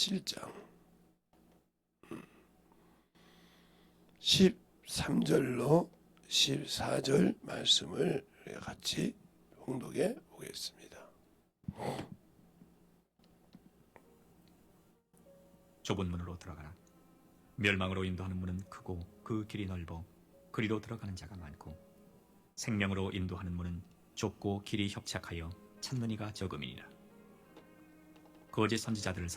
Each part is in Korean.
7장 13절로 14절 말씀을 같이 봉독해 보겠습니다. 좁은 문으로 들어가라. 멸망으로 인도하는 문은 크고 그 길이 넓어 그리로 들어가는 자가 많고, 생명으로 인도하는 문은 좁고 길이 협착하여 찾는 이가 적음이니라. 거짓 선지자들을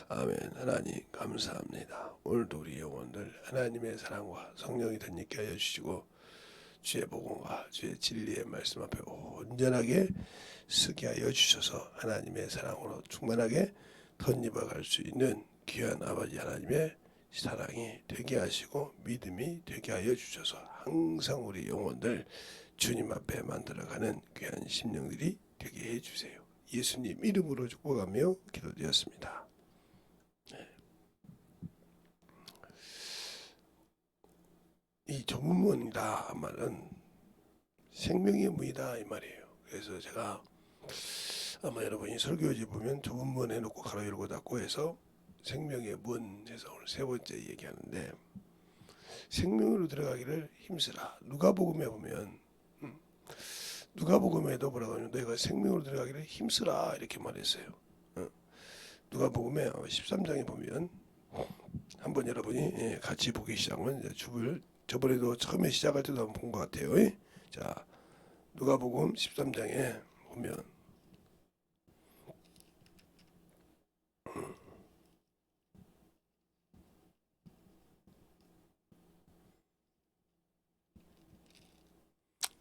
아멘. 하나님 감사합니다. 오늘도 우리 영혼들 하나님의 사랑과 성령이 덧입게 하여 주시고, 주의 복음과 주의 진리의 말씀 앞에 온전하게 서게 하여 주셔서 하나님의 사랑으로 충만하게 덧입어 갈 수 있는 귀한 아버지 하나님의 사랑이 되게 하시고 믿음이 되게 하여 주셔서 항상 우리 영혼들 주님 앞에 만들어가는 귀한 심령들이 되게 해주세요. 예수님 이름으로 축복하며 기도드렸습니다. 이 좁은 문이다 말은 생명의 문이다 이 말이에요. 그래서 제가 아마 여러분이 설교지 보면 좁은 문 해놓고 가로 열고 닫고 해서 생명의 문 해서 오늘 세 번째 얘기하는데, 생명으로 들어가기를 힘쓰라. 누가복음에 보면 누가복음에도 뭐라고 하냐면 너희가 생명으로 들어가기를 힘쓰라 이렇게 말했어요. 누가복음에 13장에 보면 한번 여러분이 같이 보기 시작하면 저번에도 처음에 시작할 때도 한번 본 것 같아요. 자, 누가복음 13장에 보면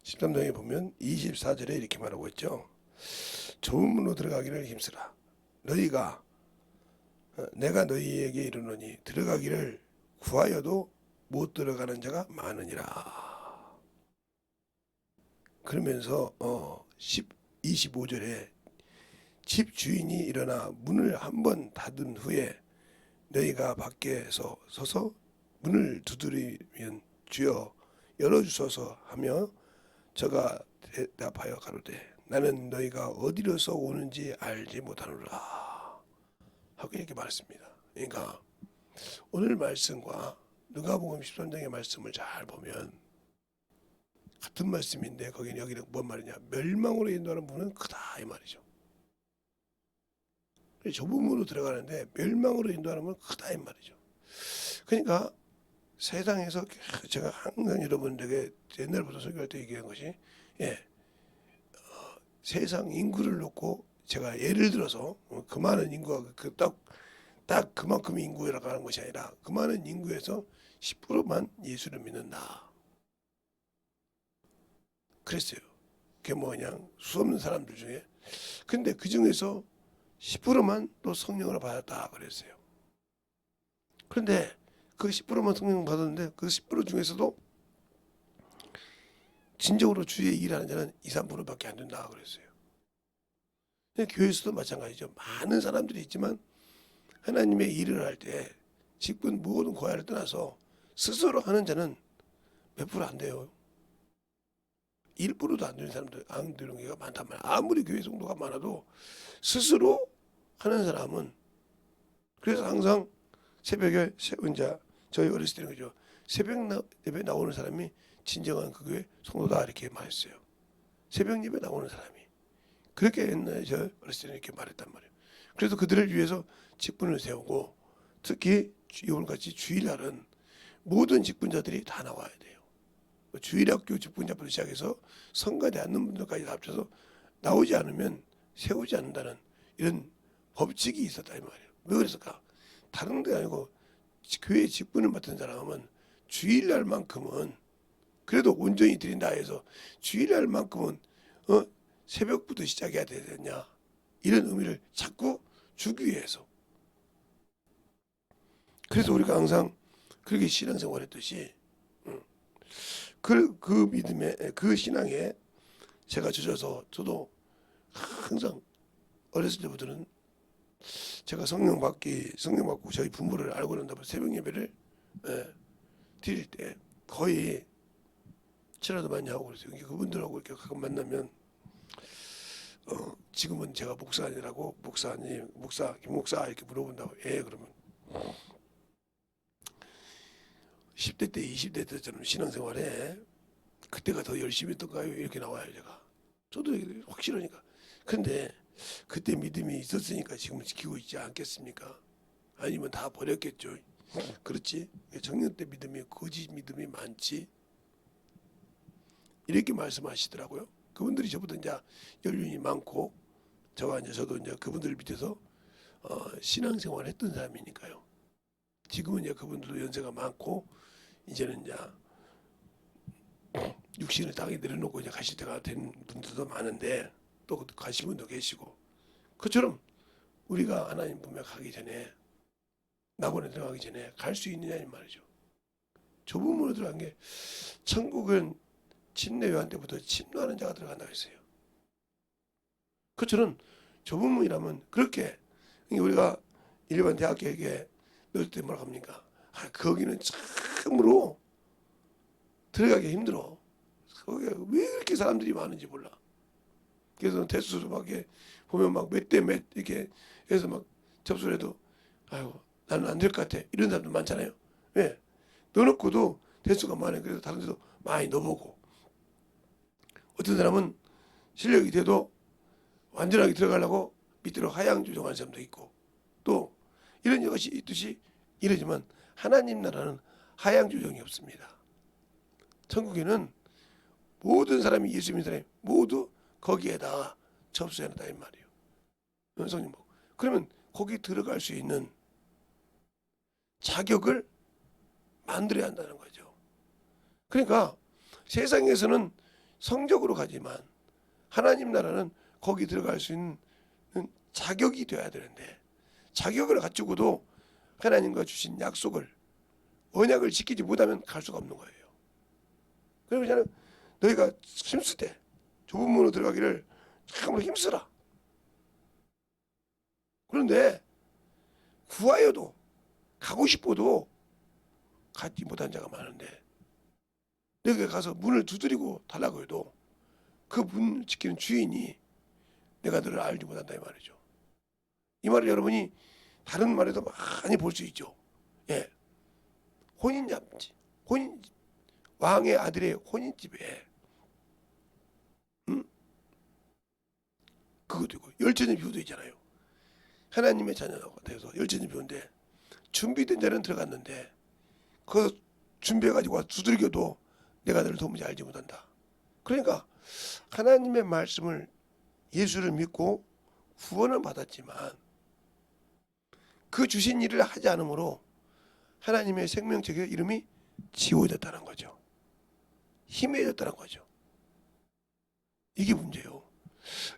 13장에 보면 24절에 이렇게 말하고 있죠. 좁은 문으로 들어가기를 힘쓰라. 내가 너희에게 이르노니 들어가기를 구하여도 못 들어가는 자가 많으니라. 그러면서 25절에 집 주인이 일어나 문을 한번 닫은 후에 너희가 밖에서 서서 문을 두드리면 주여 열어주소서 하며 저가 대답하여 가로되 나는 너희가 어디로서 오는지 알지 못하노라 하고 이렇게 말했습니다. 그러니까 오늘 말씀과 누가복음 13장의 말씀을 잘 보면 같은 말씀인데 거기는 여기는 뭔 말이냐, 멸망으로 인도하는 문은 크다 이 말이죠. 좁은 문으로 들어가는데 멸망으로 인도하는 문은 크다 이 말이죠. 그러니까 세상에서 제가 항상 여러분들에게 옛날부터 설교할 때 얘기한 것이 세상 인구를 놓고 제가 예를 들어서 그 많은 인구가 딱 그만큼의 인구라고 하는 것이 아니라 그 많은 인구에서 10%만 예수를 믿는다 그랬어요. 그게 뭐 그냥 수없는 사람들 중에, 근데 그 중에서 10%만 또 성령을 받았다 그랬어요. 그런데 그 10%만 성령 받았는데 그 10% 중에서도 진정으로 주의 일하는 자는 2, 3%밖에 안 된다 그랬어요. 교회에서도 마찬가지죠. 많은 사람들이 있지만 하나님의 일을 할 때 직분 모든 고야를 떠나서 스스로 하는 자는 몇 프로 안 돼요. 1%도 안 되는 사람들, 안 되는 경우가 많단 말이야. 아무리 교회 성도가 많아도 스스로 하는 사람은, 그래서 항상 새벽에 혼자 저희 어렸을 때는 그죠. 새벽 예배 나오는 사람이 진정한 그 교회 성도다 이렇게 말했어요. 새벽 예배 나오는 사람이. 그렇게 옛날에 저 어렸을 때는 이렇게 말했단 말이에요. 그래서 그들을 위해서 직분을 세우고, 특히 오늘같이 주일날은 모든 직분자들이 다 나와야 돼요. 주일학교 직분자부터 시작해서 성가대 앉는 분들까지 다 합쳐서 나오지 않으면 세우지 않는다는 이런 법칙이 있었다 이 말이에요. 왜 그랬을까? 다른 데 아니고 교회 직분을 맡은 사람은 주일날만큼은 그래도 온전히 드린다 해서 주일날만큼은 새벽부터 시작해야 되느냐 이런 의미를 자꾸 주기 위해서. 그래서 우리가 항상 그렇게 신앙생활 했듯이 그 믿음에 그 신앙에 제가 젖어서 저도 항상 어렸을 때부터는 제가 성령 받고 저희 부모를 알고 난다면 새벽 예배를 드릴 때 거의 치라도 많이 하고 그랬어요. 그분들하고 이렇게 가끔 만나면 지금은 제가 목사님이라고 목사님, 김 목사 이렇게 물어본다고. 예, 그러면 10대 때, 20대 때처럼 신앙생활에 그때가 더 열심히 했던가요? 이렇게 나와요, 제가. 저도 확실하니까. 근데 그때 믿음이 있었으니까 지금 지키고 있지 않겠습니까? 아니면 다 버렸겠죠. 그렇지? 청년 때 믿음이 거짓 믿음이 많지. 이렇게 말씀하시더라고요. 그분들이 저보다 이제 연륜이 많고 저와 이제 저도 이제 그분들 밑에서 신앙생활 했던 사람이니까요. 지금은 이제 그분들도 연세가 많고 이제는 이제 육신을 땅에 내려놓고 이제 가실 때가 된 분들도 많은데 또 가신 분도 계시고 그처럼 우리가 하나님 분명 가기 전에 낙원에 들어가기 전에 갈 수 있느냐 이 말이죠. 좁은 문으로 들어간 게 천국은 침례 요한 때부터 침노하는 자가 들어간다고 했어요. 그처럼 좁은 문이라면 그렇게 우리가 일반 대학교에 넣을 때 뭐라 합니까? 거기는 참으로 들어가기 힘들어. 거기가 왜 이렇게 사람들이 많은지 몰라. 그래서 테스트도 막 이렇게 보면 막 몇 대 몇 이렇게 해서 막 접수를 해도 아이고 나는 안 될 것 같아. 이런 사람도 많잖아요. 왜? 넣어놓고도 대수가 많아요. 그래서 다른 데도 많이 넣어보고 어떤 사람은 실력이 돼도 완전하게 들어가려고 밑으로 하향 조정하는 사람도 있고 또 이런 것이 있듯이 이러지만 하나님 나라는 하향 조정이 없습니다. 천국에는 모든 사람이 예수 믿는 사람이 모두 거기에다가 접수해놨다 이 말이에요. 성령 보고. 그러면 거기 들어갈 수 있는 자격을 만들어야 한다는 거죠. 그러니까 세상에서는 성적으로 가지만 하나님 나라는 거기 들어갈 수 있는 자격이 되어야 되는데 자격을 갖추고도 하나님과 주신 약속을 언약을 지키지 못하면 갈 수가 없는 거예요. 그러면 너희가 힘쓰되 좁은 문으로 들어가기를 참으로 힘쓰라. 그런데 구하여도 가고 싶어도 가지 못한 자가 많은데 너희가 가서 문을 두드리고 달라고 해도 그 문을 지키는 주인이 내가 너를 알지 못한다 이 말이죠. 이 말을 여러분이 다른 말에도 많이 볼 수 있죠. 예, 혼인잔치, 혼인집, 왕의 아들의 혼인집에 그것도 있고 열처녀 비유도 있잖아요. 하나님의 자녀가 돼서 열처녀 비유인데 준비된 자는 들어갔는데 그 준비해가지고 두들겨도 내가 너를 도무지 알지 못한다. 그러니까 하나님의 말씀을 예수를 믿고 구원을 받았지만 그 주신 일을 하지 않으므로 하나님의 생명책의 이름이 지워졌다는 거죠. 희미해졌다는 거죠. 이게 문제예요.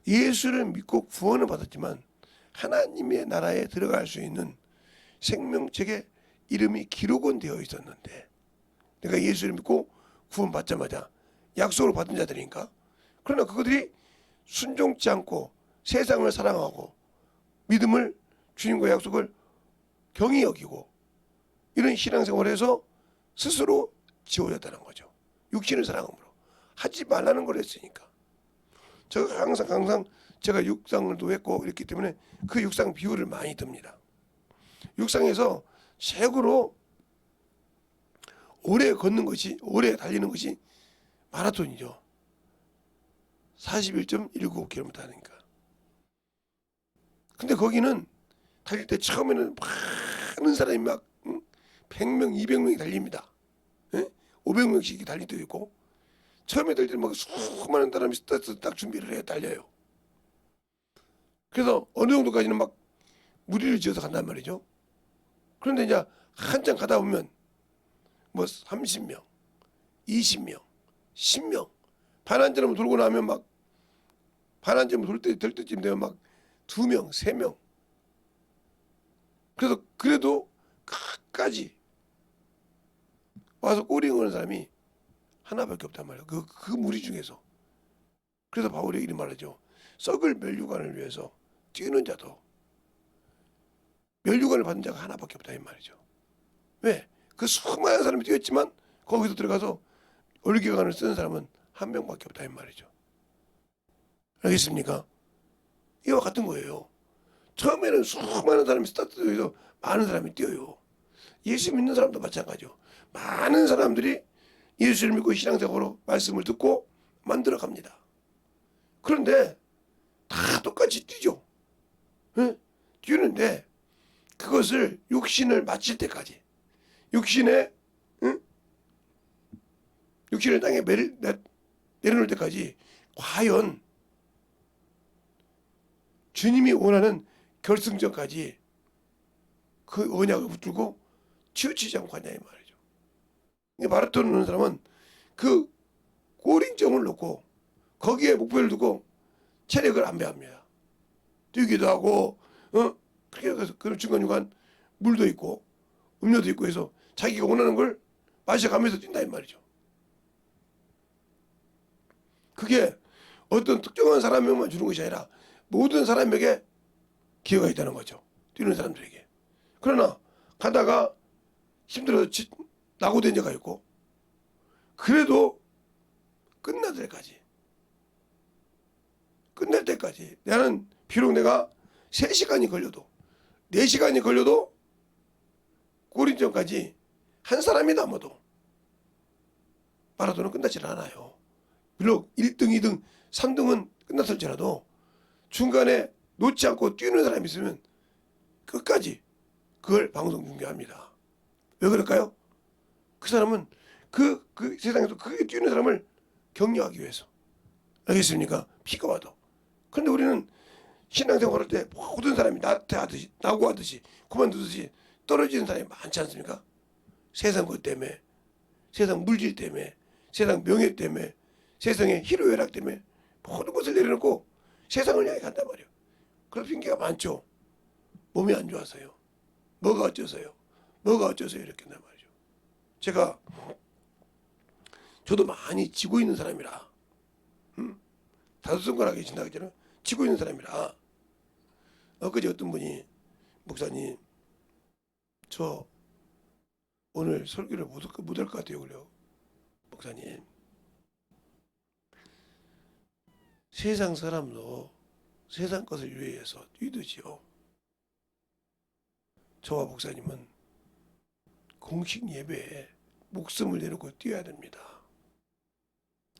예수를 믿고 구원을 받았지만 하나님의 나라에 들어갈 수 있는 생명책에 이름이 기록은 되어 있었는데 내가 예수를 믿고 구원 받자마자 약속을 받은 자들이니까 그러나 그들이 순종치 않고 세상을 사랑하고 믿음을 주님과 약속을 경히 여기고 이런 신앙생활을 해서 스스로 지워졌다는 거죠. 육신을 사랑함으로 하지 말라는 걸 했으니까. 제가 항상 제가 육상도 했고 이랬기 때문에 그 육상 비유를 많이 듭니다. 육상에서 최고로 오래 걷는 것이 오래 달리는 것이 마라톤이죠. 41.19km 하니까. 근데 거기는 달릴 때 처음에는 많은 사람이 막 100명, 200명이 달립니다. 500명씩 달릴 때도 있고 처음에 달릴 때 막 수많은 사람이 딱 준비를 해 달려요. 그래서 어느 정도까지는 막 무리를 지어서 간단 말이죠. 그런데 이제 한참 가다 보면 뭐 30명, 20명, 10명 반환점을 돌고 나면 막 반환점을 될 때쯤 되면 막 2명, 3명. 그래서 그래도 끝까지 와서 꼬리 거는 사람이 하나밖에 없단 말이에요. 그 무리 중에서. 그래서 바울이 이런 말하죠. 썩을 멸류관을 위해서 뛰는 자도 멸류관을 받는 자가 하나밖에 없다 이 말이죠. 왜? 그 수많은 사람이 뛰었지만 거기서 들어가서 올기관을 쓰는 사람은 한 명밖에 없다 이 말이죠. 알겠습니까? 이와 같은 거예요. 처음에는 수많은 사람이 스타트에서 많은 사람이 뛰어요. 예수 믿는 사람도 마찬가지요. 많은 사람들이 예수를 믿고 신앙생활로 말씀을 듣고 만들어 갑니다. 그런데 다 똑같이 뛰죠. 예? 뛰는데 그것을 육신을 마칠 때까지, 육신의 응? 육신을 땅에 내려놓을 때까지 과연 주님이 원하는 결승전까지 그 언약을 붙들고 치우치지 않고 하냐 이 말이죠. 마라톤을 하는 사람은 그 골인점을 놓고 거기에 목표를 두고 체력을 안배합니다. 뛰기도 하고 그렇게 해서 그 중간중간 물도 있고 음료도 있고 해서 자기가 원하는 걸 마셔가면서 뛴다 이 말이죠. 그게 어떤 특정한 사람에게만 주는 것이 아니라 모든 사람에게 기회가 있다는 거죠. 뛰는 사람들에게. 그러나 가다가 힘들어서 낙오된 자가 있고 그래도 끝날 때까지 나는 비록 내가 3시간이 걸려도 4시간이 걸려도 골인전까지 한 사람이 남아도 마라톤은 끝나질 않아요. 비록 1등, 2등, 3등은 끝났을지라도 중간에 놓지 않고 뛰는 사람이 있으면 끝까지 그걸 방송 중계합니다. 왜 그럴까요? 그 사람은 그 세상에서 그게 뛰는 사람을 격려하기 위해서. 알겠습니까? 피가 와도. 그런데 우리는 신앙생활 할 때 모든 사람이 낙오하듯이 그만두듯이 떨어지는 사람이 많지 않습니까? 세상 것 때문에, 세상 물질 때문에, 세상 명예 때문에, 세상의 희로애락 때문에 모든 것을 내려놓고 세상을 향해 간단 말이에요. 그런 핑계가 많죠. 몸이 안 좋아서요. 뭐가 어째서요. 이렇게 한단 말이죠. 저도 많이 지고 있는 사람이라 5손가락에 진다 그랬잖아요. 지고 있는 사람이라 엊그제 어떤 분이 목사님 저 오늘 설교를 못할 것 같아요. 그래요. 목사님 세상 사람도 세상 것을 위해서 뛰듯이요. 저와 목사님은 공식 예배에 목숨을 내놓고 뛰어야 됩니다.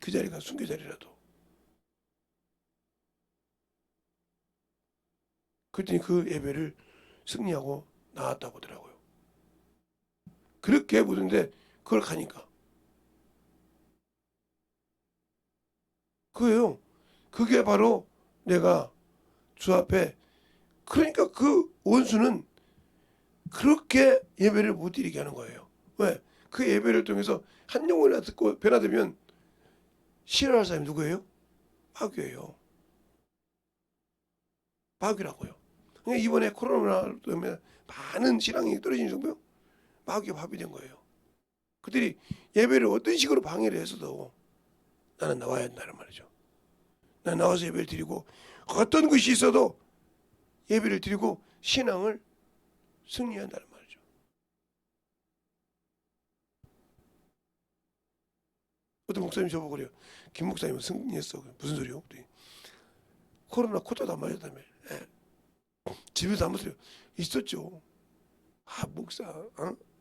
그 자리가 순교 자리라도. 그랬더니 그 예배를 승리하고 나왔다고 하더라고요. 그렇게 보는데 그걸 가니까. 그게요. 그게 바로 내가 주 앞에 그러니까 그 원수는 그렇게 예배를 못 드리게 하는 거예요. 왜? 그 예배를 통해서 한 영혼이나 듣고 변화되면 싫어할 사람이 누구예요? 마귀예요. 마귀라고요. 그러니까 이번에 코로나 때문에 많은 신앙이 떨어지는 정도요. 마귀가 밥이 된 거예요. 그들이 예배를 어떤 식으로 방해를 했어도 나는 나와야 한다는 말이죠. 난 나와서 예배를 드리고 어떤 것이 있어도 예배를 드리고 신앙을 승리한다는 말이죠. 어떤 목사님이 저보고 그래요. 김 목사님은 승리했어. 무슨 소리요? 코로나 코도 안 맞았다며. 예. 집에서 안 맞았어요. 있었죠. 목사,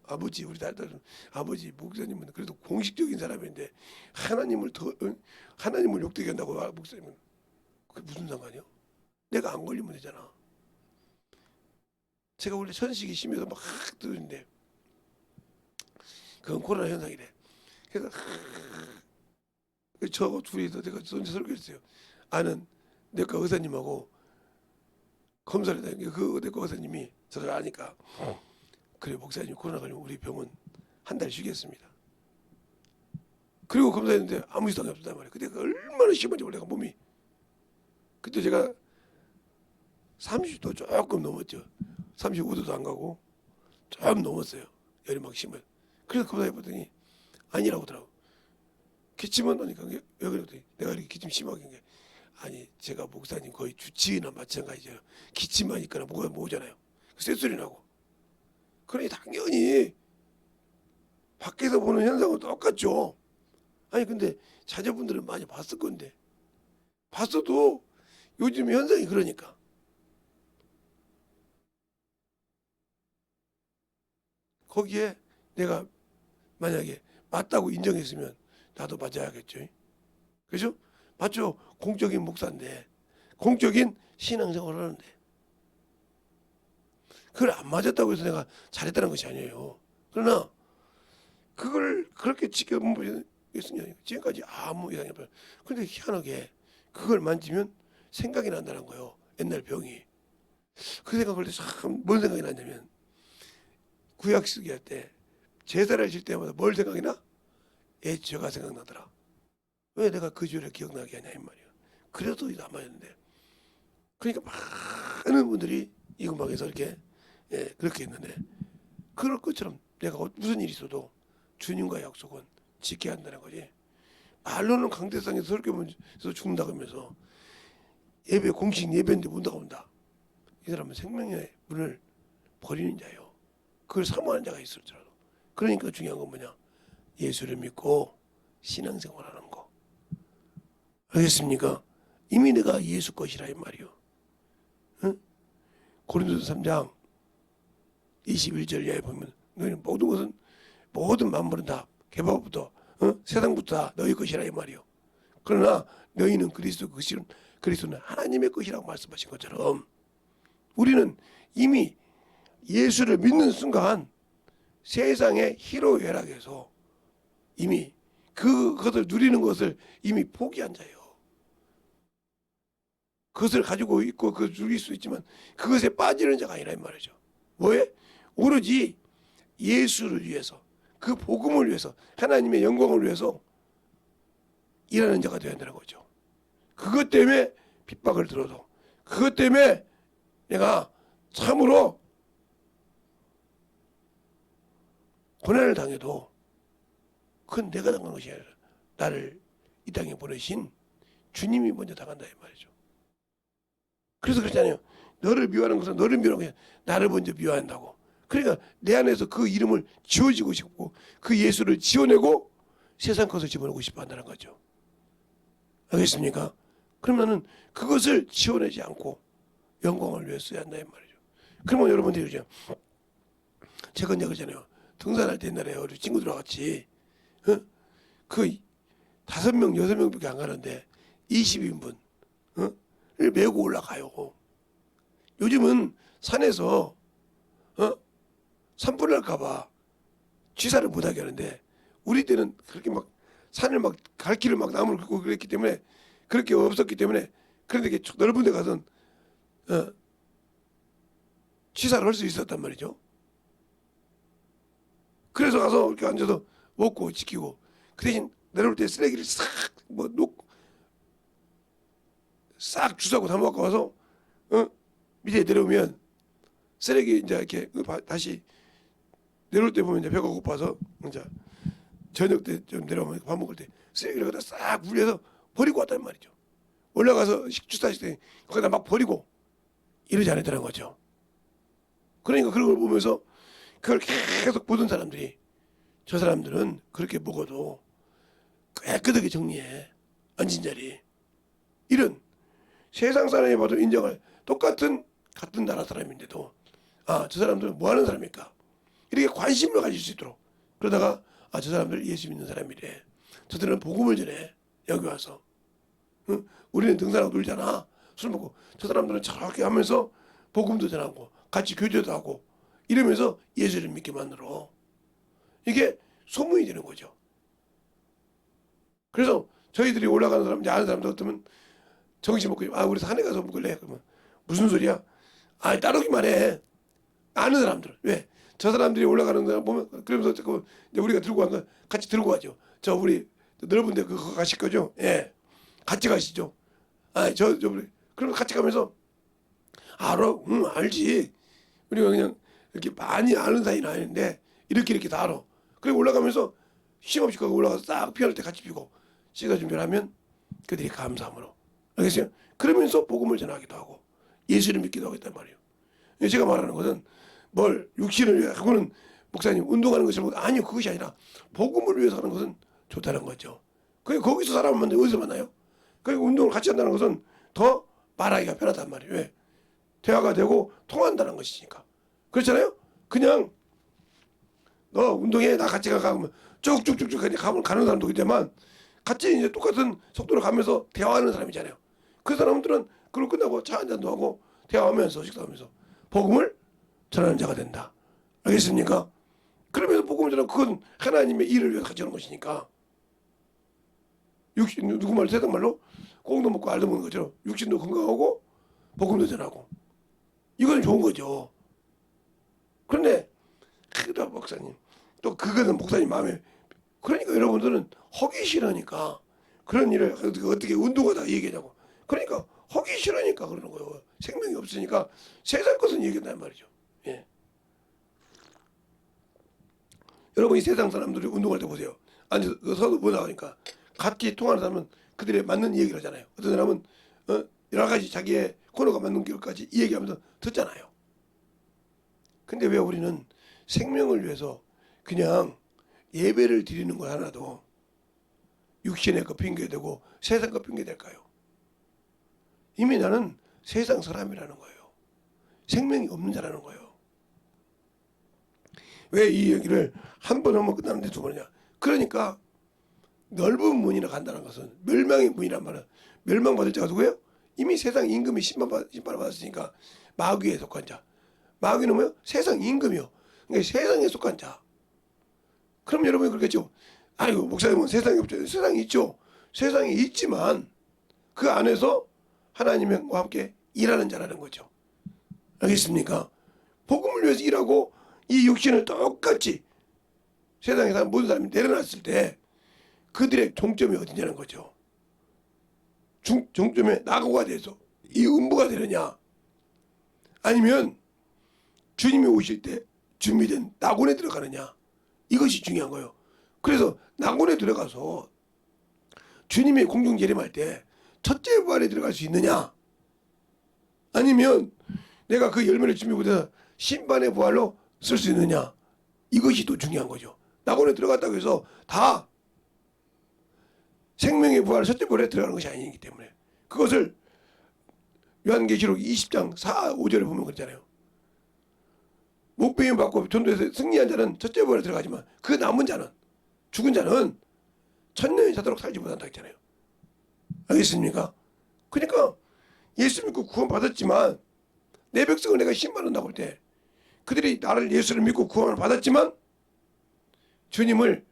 아버지, 우리 딸들은 아버지, 목사님은 그래도 공식적인 사람인데 하나님을 욕되게 한다고 목사님은 그게 무슨 상관이요? 내가 안 걸리면 되잖아. 제가 원래 천식이 심해서 막 뜨는데 그건 코로나 현상이래. 그래서 저 둘이서 제가 혼자 설교했어요. 아는 내과 의사님하고 검사를 다니는 그 내과 의사님이 저를 아니까 그래 목사님 코로나 걸리면 우리 병원 한 달 쉬겠습니다. 그리고 검사했는데 아무 이상이 없었단 말이에요. 그때 얼마나 심한지 몰라 몸이. 그때 제가 30도 조금 넘었죠. 35도도 안 가고 좀 넘었어요. 열이 막 심해요. 그래서 검사해봤더니 아니라고 하더라고. 기침은 하니까 왜 그랬더니 내가 이렇게 기침 심하게 한 게 아니 제가 목사님 거의 주치의나 마찬가지예요. 기침하니까 뭐가 오잖아요. 쇳소리 나고. 그러니 당연히 밖에서 보는 현상은 똑같죠. 아니 근데 자녀분들은 많이 봤을 건데 봤어도 요즘 현상이 그러니까. 거기에 내가 만약에 맞다고 인정했으면 나도 맞아야겠죠. 그죠? 맞죠? 공적인 목사인데, 공적인 신앙생활을 하는데, 그걸 안 맞았다고 해서 내가 잘했다는 것이 아니에요. 그러나 그걸 그렇게 지켜보겠으냐, 지금까지 아무 이상이 없어요. 그런데 희한하게 그걸 만지면 생각이 난다는 거예요. 옛날 병이. 그 생각을 때 참 뭔 생각이 났냐면, 구약 시기 할 때 제사를 질 때마다 뭘 생각이 나? 애처가 생각나더라. 왜 내가 그 주를 기억나게 하냐 이 말이야. 그래도 남아있는데. 그러니까 많은 분들이 이 근방에서 이렇게 그렇게 했는데, 그럴 것처럼 내가 무슨 일이 있어도 주님과의 약속은 지켜야 한다는 거지. 말로는 강대상에서 설교문에서 죽는다고 하면서 예배 공식 예배인데 못 나온다. 이 사람은 생명의 문을 버리는 자예요. 그걸 사모하는 자가 있을지라도. 그러니까 중요한 건 뭐냐? 예수를 믿고 신앙생활하는 거. 알겠습니까? 이미 내가 예수 것이라 이 말이요. 응? 고린도서 3장 21절 이하에 보면 너희는 모든 것은 모든 만물은 다 개밥부터 세상부터 다 너희 것이라 이 말이요. 그러나 너희는 그리스도는 하나님의 것이라고 말씀하신 것처럼 우리는 이미 예수를 믿는 순간 세상의 희로애락에서 이미 그것을 누리는 것을 이미 포기한 자예요. 그것을 가지고 있고 그걸 누릴 수 있지만 그것에 빠지는 자가 아니라 이 말이죠. 뭐에? 오로지 예수를 위해서, 그 복음을 위해서, 하나님의 영광을 위해서 일하는 자가 되어야 한다는 거죠. 그것 때문에 핍박을 들어도, 그것 때문에 내가 참으로 고난을 당해도 그건 내가 당한 것이 아니라 나를 이 땅에 보내신 주님이 먼저 당한다 이 말이죠. 그래서 그렇잖아요. 너를 미워하는 것은 너를 미워하는 것이 나를 먼저 미워한다고. 그러니까 내 안에서 그 이름을 지워지고 싶고 그 예수를 지워내고 세상 것을 집어넣고 싶어 한다는 거죠. 알겠습니까? 그러면은 그것을 지워내지 않고 영광을 위해 써야 한다 이 말이죠. 그러면 여러분들이 그죠? 제가 이제 그러잖아요. 등산할 때 옛날에 우리 친구들과 같이 그 5명, 6명밖에 안 가는데 20인분 을 메고 올라가요. 요즘은 산에서 산불 날까봐 취사를 못하게 하는데 우리 때는 그렇게 막 산을 막 갈 길을 막 나무를 긁고 그랬기 때문에 그렇게 없었기 때문에 그런데 넓은 데 가서 취사를 할 수 있었단 말이죠. 그래서 가서 이렇게 앉아서 먹고 지키고 그 대신 내려올 때 쓰레기를 싹 주사고 담아갖고 와서 밑에 내려오면 쓰레기 이제 이렇게 다시 내려올 때 보면 이제 배가 고파서 이제 저녁 때 좀 내려오면 밥 먹을 때 쓰레기를 갖다 싹 분리해서 버리고 왔단 말이죠. 올라가서 식주사실 때 거기다 막 버리고 이러지 않았다는 거죠. 그러니까 그런 걸 보면서 그걸 계속 보던 사람들이 저 사람들은 그렇게 먹어도 깨끗하게 정리해 앉은 자리. 이런 세상 사람이 봐도 인정할 같은 나라 사람인데도 저 사람들은 뭐 하는 사람일까? 이렇게 관심을 가질 수 있도록. 그러다가 저 사람들 예수 믿는 사람이래. 저들은 복음을 전해. 여기 와서. 우리는 등산하고 놀잖아. 술 먹고. 저 사람들은 저렇게 하면서 복음도 전하고 같이 교제도 하고 이러면서 예수를 믿게 만들어. 이게 소문이 되는 거죠. 그래서 저희들이 올라가는 사람, 아는 사람들 같으면 정신 먹고 우리 산에 가서 먹을래? 그러면 무슨 소리야? 따르기만 해. 아는 사람들. 왜? 저 사람들이 올라가는 사람 보면 그러면서 자꾸 우리가 들고 간 거 같이 들고 가죠. 저 우리 넓은데 그거 가실 거죠? 예. 같이 가시죠. 우리 그러면 같이 가면서 알아? 알지. 우리가 그냥 이렇게 많이 아는 사이는 아닌데 이렇게 다 알아. 그리고 올라가면서 쉼없이 거기 올라가서 싹 피할 때 같이 피고 시가 준비를 하면 그들이 감사함으로. 알겠어요? 그러면서 복음을 전하기도 하고 예수를 믿기도 하겠단 말이에요. 제가 말하는 것은 육신을 위해 그거는 목사님 운동하는 것이 아니요, 그것이 아니라 복음을 위해서 하는 것은 좋다는 거죠. 거기서 사람을 만나요. 어디서 만나요? 그리고 운동을 같이 한다는 것은 더 말하기가 편하단 말이에요. 왜? 대화가 되고 통한다는 것이니까. 그렇잖아요? 그냥 너 운동해 나 같이 가 가면 쭉쭉쭉쭉 가는 사람도 있지만 같이 이제 똑같은 속도로 가면서 대화하는 사람이잖아요. 그 사람들은 그걸 끝나고 차 한잔도 하고 대화하면서 식사하면서 복음을 전하는 자가 된다. 알겠습니까? 그러면서 복음을 전하고 그건 하나님의 일을 위해서 같이 하는 것이니까 육신 누구 말로 세상 말로 꽁도 먹고 알도 먹는 것처럼 육신도 건강하고 복음도 전하고 이건 좋은 거죠. 그런데 그다 목사님 또 그거는 목사님 마음에 그러니까 여러분들은 하기 싫으니까 그런 일을 어떻게 운동하다 얘기하냐고 그러니까 하기 싫으니까 그러는 거예요. 생명이 없으니까 세상 것은 얘기한단 말이죠. 예. 여러분 이 세상 사람들이 운동할 때 보세요. 아니 서도 뭐 나오니까 같이 통하는 사람은 그들의 맞는 얘기를 하잖아요. 어떤 사람은 여러 가지 자기의 코너가 맞는 것까지 이 얘기하면서 듣잖아요. 근데 왜 우리는 생명을 위해서 그냥 예배를 드리는 것 하나도 육신의 것 핑계대고 세상 것 핑계댈까요? 이미 나는 세상 사람이라는 거예요. 생명이 없는 자라는 거예요. 왜 이 얘기를 한 번 하면 끝나는데 두 번이냐? 그러니까 넓은 문이나 간다는 것은 멸망의 문이란 말은 멸망받을 자가 누구예요? 이미 세상 임금이 심판을 받았으니까 마귀에 속한 자. 마귀는 뭐요? 세상 임금이요. 그러니까 세상에 속한 자. 그럼 여러분이 그렇겠죠. 아이고 목사님은 세상에 없죠. 세상이 있죠. 세상에 있지만 그 안에서 하나님과 함께 일하는 자라는 거죠. 알겠습니까? 복음을 위해서 일하고 이 육신을 똑같이 세상에 사는 모든 사람이 내려놨을 때 그들의 종점이 어디냐는 거죠. 종점에 낙오가 돼서 이 음부가 되느냐 아니면 주님이 오실 때 준비된 낙원에 들어가느냐 이것이 중요한 거예요. 그래서 낙원에 들어가서 주님의 공중 재림할 때 첫째 부활에 들어갈 수 있느냐 아니면 내가 그 열매를 준비 못해서 심판의 부활로 쓸 수 있느냐 이것이 또 중요한 거죠. 낙원에 들어갔다고 해서 다 생명의 부활 첫째 부활에 들어가는 것이 아니기 때문에 그것을 요한계시록 20장 4, 5절에 보면 그렇잖아요. 목배임 받고 전도에서 승리한 자는 첫째 부활에 들어가지만 그 남은 자는 죽은 자는 천년이 사도록 살지 못한다 했잖아요. 알겠습니까? 그러니까 예수 믿고 구원 받았지만 내 백성을 내가 심판한다고 할 때 그들이 나를 예수를 믿고 구원을 받았지만 주님을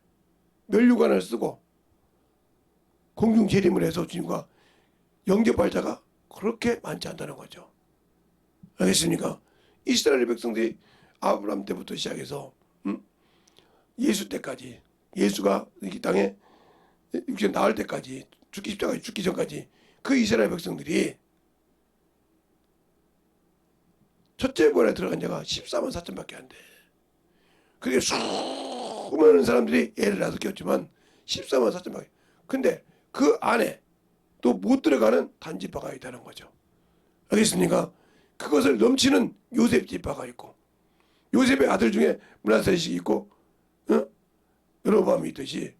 면류관을 쓰고 공중 재림을 해서 주님과 영접할 자가 그렇게 많지 않다는 거죠. 알겠습니까? 이스라엘 백성들이 아브라함 때부터 시작해서 예수 때까지 예수가 이 땅에 육신 나을 때까지 십자가에 죽기 전까지 그 이스라엘 백성들이 첫째 부활에 들어간 자가 14만 4천밖에 안 돼. 그게 수많은 사람들이 애를 낳아서 키웠지만 14만 4천밖에. 근데 그 안에 또 못 들어가는 단지파가 있다는 거죠. 알겠습니까? 그것을 넘치는 요셉 지파가 있고 요셉의 아들 중에 므낫세식이 있고 여로보암이 있듯이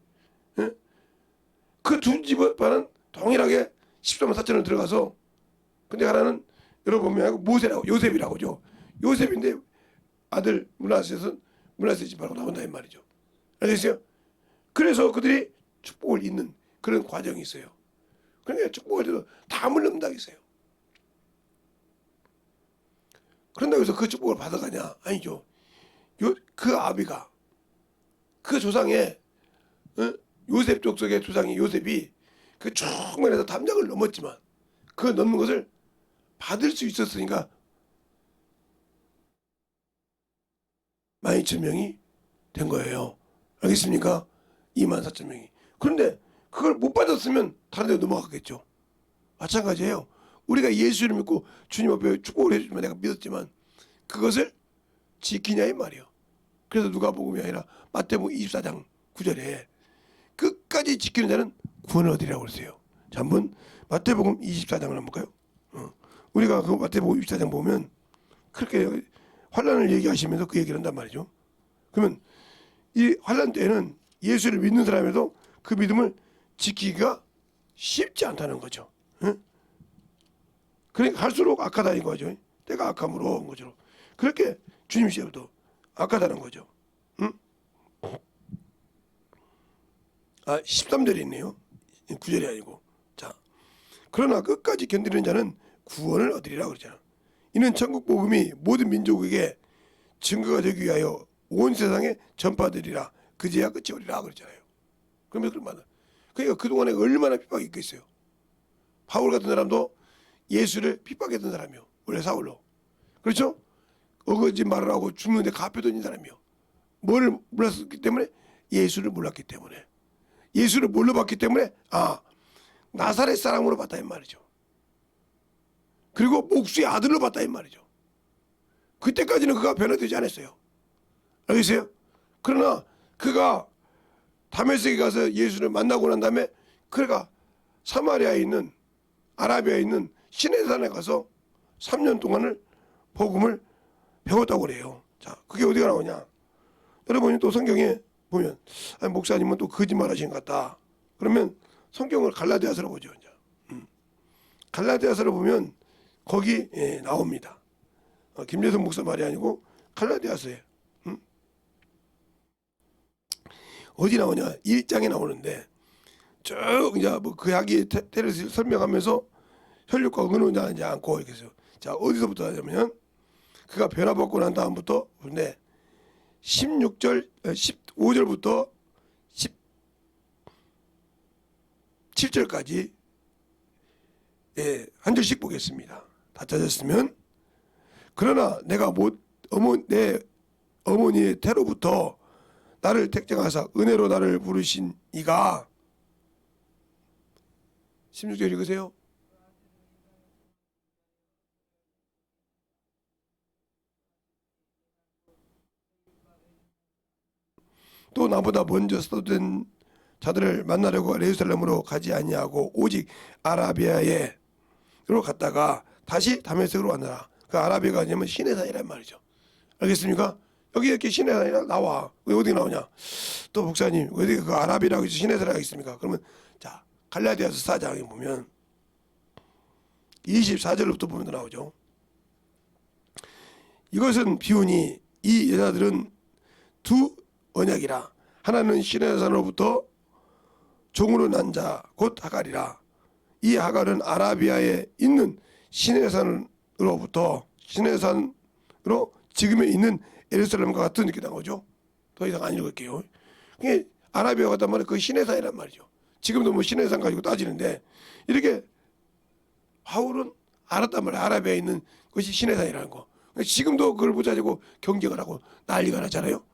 그 두 지파는 동일하게 14만 4천을 들어가서 근데 하나는 여로보암이하고 모세라고 요셉이라고죠. 요셉인데 아들 므낫세는 므낫세 지파라고 나온다 이 말이죠. 알겠어요? 그래서 그들이 축복을 잇는 그런 과정이 있어요. 그러니까 축복을 해도 다 물른다고 했어요. 그런다고 해서 그 축복을 받아가냐? 아니죠. 그 아비가 그 조상의 요셉 족속의 조상이 요셉이 그 충만해서 담장을 넘었지만 그 넘는 것을 받을 수 있었으니까 12,000명이 된 거예요. 알겠습니까? 24,000명이. 그런데 그걸 못 받았으면 다른 데 넘어갔겠죠. 마찬가지예요. 우리가 예수를 믿고 주님 앞에 축복을 해주지만 내가 믿었지만 그것을 지키냐 이 말이에요. 그래서 누가복음이 아니라 마태복음 24장 9절에 끝까지 지키는 자는 구원을 얻으리라고 그랬어요. 자, 한번 마태복음 24장을 한번 볼까요? 우리가 그 마태복음 24장 보면 그렇게 환란을 얘기하시면서 그 얘기를 한단 말이죠. 그러면 이 환란 때에는 예수를 믿는 사람에도 그 믿음을 지키기가 쉽지 않다는 거죠. 그러니까 할수록 악하다는 거죠. 때가 악함으로 온 거죠. 그렇게 주님 시대부터 악하다는 거죠. 응? 13절에 있네요. 9절이 아니고. 자, 그러나 끝까지 견디는 자는 구원을 얻으리라 그러잖아. 이는 천국 복음이 모든 민족에게 증거가 되기 위하여 온 세상에 전파되리라. 그제야 끝이 오리라 그러잖아요. 그러면 그런 말. 그러니까 그동안에 얼마나 핍박이 있겠어요. 바울 같은 사람도 예수를 핍박했던 사람이요. 원래 사울로. 그렇죠? 어거지 말을 하고 죽는데 갚여던 사람이요. 뭘 몰랐기 때문에? 예수를 몰랐기 때문에. 예수를 뭘로 봤기 때문에? 나사렛 사람으로 봤다 이 말이죠. 그리고 목수의 아들로 봤다 이 말이죠. 그때까지는 그가 변화되지 않았어요. 알겠어요? 그러나 그가 다메섹에 가서 예수를 만나고 난 다음에 그가 사마리아에 있는 아라비아에 있는 시내산에 가서 3년 동안을 복음을 배웠다고 그래요. 자, 그게 어디가 나오냐? 여러분이 또 성경에 보면 목사님은 또 거짓말 하신 것 같다. 그러면 성경을 갈라디아서로 보죠. 이제. 갈라디아서로 보면 거기 나옵니다. 김재성 목사 말이 아니고 갈라디아서에 어디 나오냐? 1장에 나오는데 쭉 이제 뭐 그 약의 때를 설명하면서 혈육과 의논하지 않고 이렇게 해서 자 어디서부터 하냐면 그가 변화받고 난 다음부터 근데 16절 15절부터 17절까지 한 절씩 보겠습니다. 다 찾았으면 그러나 내가 내 어머니의 태로부터 나를 택정하사 은혜로 나를 부르신 이가 16절 읽으세요. 또 나보다 먼저 쏟은 자들을 만나려고 예루살렘으로 가지 아니하고 오직 아라비아에로 갔다가 다시 다메섹으로 왔느라. 그 아라비아가 아니면 시내산이란 말이죠. 알겠습니까? 여기 이렇게 시내산이 나와. 왜 어디 나오냐? 또 목사님 어디 그 아라비아라고 해서 시내산이라고 있습니까? 그러면 자 갈라디아서 4장에 보면 24절부터 보면 나오죠. 이것은 비유니 이 여자들은 두 언약이라. 하나는 시내산으로부터 종으로 난 자 곧 하갈이라. 이 하갈은 아라비아에 있는 시내산으로부터 시내산으로 지금에 있는 예루살렘과 같은 이렇게 나오죠. 더 이상 안 읽을게요. 그게 아라비아 같단 말은 그 시내산이란 말이죠. 지금도 뭐 시내산 가지고 따지는데 이렇게 바울은 알았단 말이야. 아라비아에 있는 것이 시내산이라는 거. 지금도 그걸 붙잡고 경쟁을 하고 난리가 나잖아요.